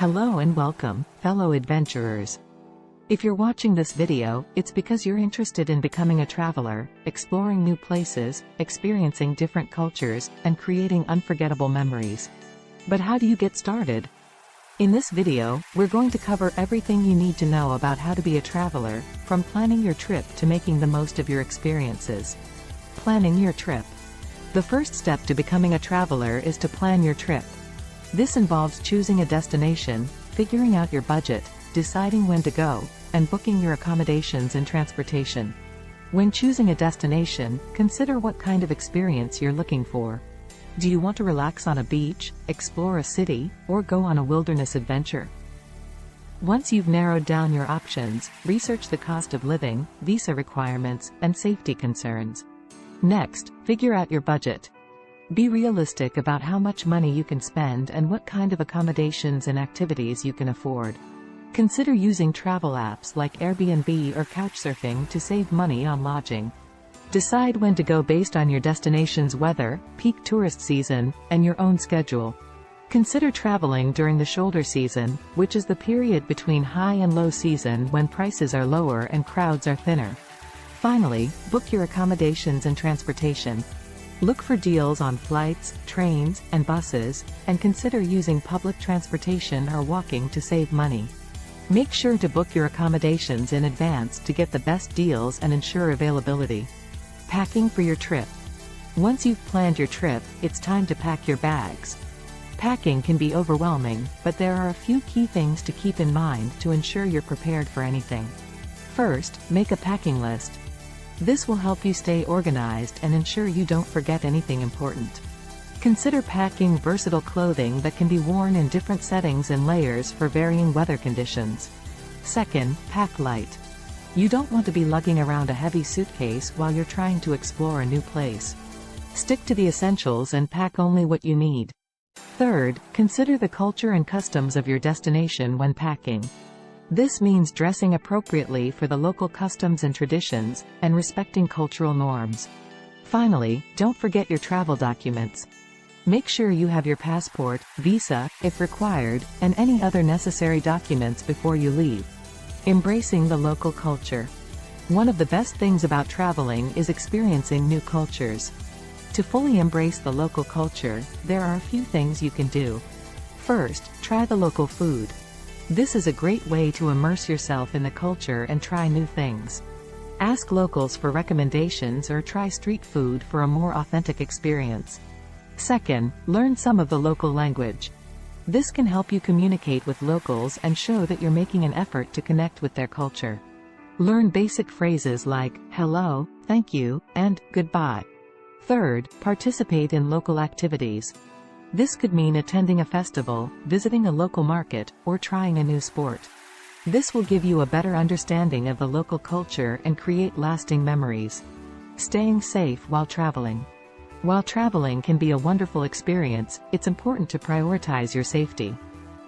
Hello and welcome, fellow adventurers. If you're watching this video, it's because you're interested in becoming a traveler, exploring new places, experiencing different cultures, and creating unforgettable memories. But how do you get started? In this video, we're going to cover everything you need to know about how to be a traveler, from planning your trip to making the most of your experiences. Planning your trip. The first step to becoming a traveler is to plan your trip. This involves choosing a destination, figuring out your budget, deciding when to go, and booking your accommodations and transportation. When choosing a destination, consider what kind of experience you're looking for. Do you want to relax on a beach, explore a city, or go on a wilderness adventure? Once you've narrowed down your options, research the cost of living, visa requirements, and safety concerns. Next, figure out your budget. Be realistic about how much money you can spend and what kind of accommodations and activities you can afford. Consider using travel apps like Airbnb or Couchsurfing to save money on lodging. Decide when to go based on your destination's weather, peak tourist season, and your own schedule. Consider traveling during the shoulder season, which is the period between high and low season when prices are lower and crowds are thinner. Finally, book your accommodations and transportation. Look for deals on flights, trains, and buses, and consider using public transportation or walking to save money. Make sure to book your accommodations in advance to get the best deals and ensure availability. Packing for your trip. Once you've planned your trip, it's time to pack your bags. Packing can be overwhelming, but there are a few key things to keep in mind to ensure you're prepared for anything. First, make a packing list. This will help you stay organized and ensure you don't forget anything important. Consider packing versatile clothing that can be worn in different settings and layers for varying weather conditions. Second, pack light. You don't want to be lugging around a heavy suitcase while you're trying to explore a new place. Stick to the essentials and pack only what you need. Third, consider the culture and customs of your destination when packing. This means dressing appropriately for the local customs and traditions, and respecting cultural norms. Finally, don't forget your travel documents. Make sure you have your passport, visa, if required, and any other necessary documents before you leave. Embracing the local culture. One of the best things about traveling is experiencing new cultures. To fully embrace the local culture, there are a few things you can do. First, try the local food. This is a great way to immerse yourself in the culture and try new things. Ask locals for recommendations or try street food for a more authentic experience. Second, learn some of the local language. This can help you communicate with locals and show that you're making an effort to connect with their culture. Learn basic phrases like, hello, thank you, and goodbye. Third, participate in local activities. This could mean attending a festival, visiting a local market, or trying a new sport. This will give you a better understanding of the local culture and create lasting memories. Staying safe while traveling. While traveling can be a wonderful experience, it's important to prioritize your safety.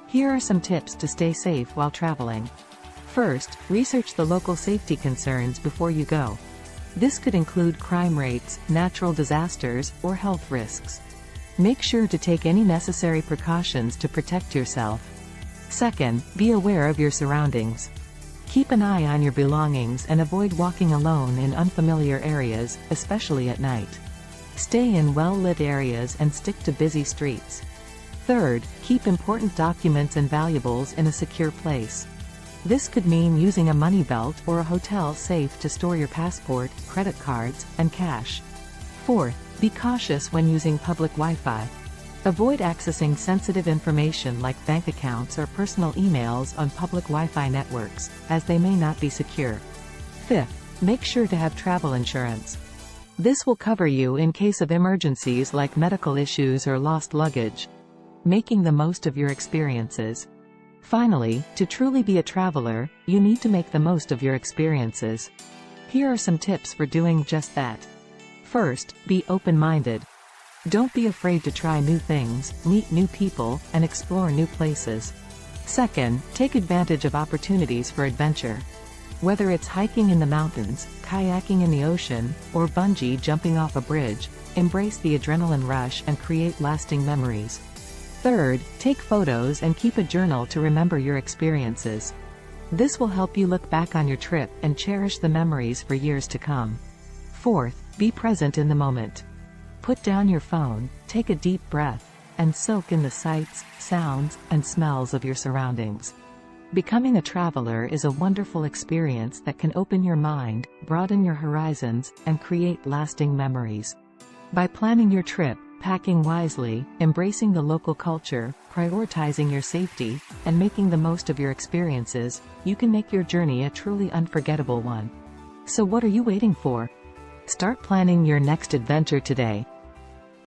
Here are some tips to stay safe while traveling. First, research the local safety concerns before you go. This could include crime rates, natural disasters, or health risks. Make sure to take any necessary precautions to protect yourself. Second, be aware of your surroundings. Keep an eye on your belongings and avoid walking alone in unfamiliar areas, especially at night. Stay in well-lit areas and stick to busy streets. Third, keep important documents and valuables in a secure place. This could mean using a money belt or a hotel safe to store your passport, credit cards, and cash. Fourth, be cautious when using public Wi-Fi. Avoid accessing sensitive information like bank accounts or personal emails on public Wi-Fi networks, as they may not be secure. Fifth, make sure to have travel insurance. This will cover you in case of emergencies like medical issues or lost luggage. Making the most of your experiences. Finally, to truly be a traveler, you need to make the most of your experiences. Here are some tips for doing just that. First, be open-minded. Don't be afraid to try new things, meet new people, and explore new places. Second, take advantage of opportunities for adventure. Whether it's hiking in the mountains, kayaking in the ocean, or bungee jumping off a bridge, embrace the adrenaline rush and create lasting memories. Third, take photos and keep a journal to remember your experiences. This will help you look back on your trip and cherish the memories for years to come. Fourth, be present in the moment. Put down your phone, take a deep breath, and soak in the sights, sounds, and smells of your surroundings. Becoming a traveler is a wonderful experience that can open your mind, broaden your horizons, and create lasting memories. By planning your trip, packing wisely, embracing the local culture, prioritizing your safety, and making the most of your experiences, you can make your journey a truly unforgettable one. So what are you waiting for? Start planning your next adventure today.